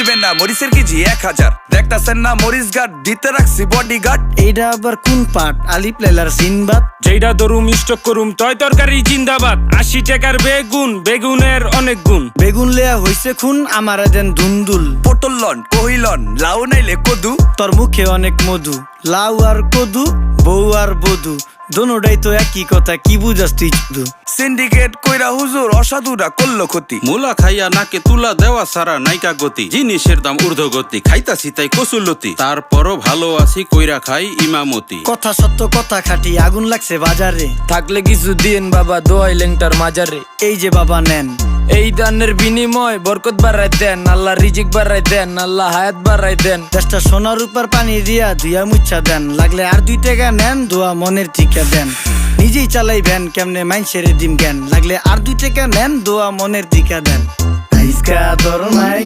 মিলবে না মরিচের কেজি 1000 দেখতাছেন না মরিচ গার্ড দিতে রাখছি বডি গার্ড এইটা আবার কোন পাট আলিপ লাইলার সিনবাদ যেইটা ধরুম স্টক করুম তয় তরকারি জিন্দাবাদ 80 টাকার বেগুন বেগুনের অনেক গুণ বেগুন লেয়া হইছে খুন আমার দেন দুন্দুল পটল লন কহিলন লাউ নাইলে কদু তোর মুখে অনেক মধু লাউ আর কদু বউ আর বধু দোনোটাই তো একই কথা কি বুঝাস তুই শুধু সিন্ডিকেট কইরা হুজুর অসাধুরা করলো ক্ষতি মুলা খাইয়া নাকে তুলা দেওয়া সারা নাইকা গতি জিনিসের দাম ঊর্ধ্বগতি খাইতাছি তাই কসুলতি তারপরও ভালো আছি কইরা খাই ইমামতি কথা সত্য কথা খাটি আগুন লাগছে বাজারে থাকলে কিছু দিন বাবা দোয়াই লেংটার মাজারে এই যে বাবা নেন এই দানের বিনিময় বরকত বাড়াই দেন আল্লাহ রিজিক বাড়াই দেন আল্লাহ হায়াত বাড়াই দেন দেশটা সোনার উপর পানি দিয়া ধুইয়া মুচ্ছা দেন লাগলে আর 2 টাকা নেন দোয়া মনের ঠিকা দেন নিজেই চালাই ভ্যান কেমনে মাইনসেরে দিম জ্ঞান লাগলে আর 2 টাকা নেন দোয়া মনের ঠিকা দেন আইসকা তোর নাই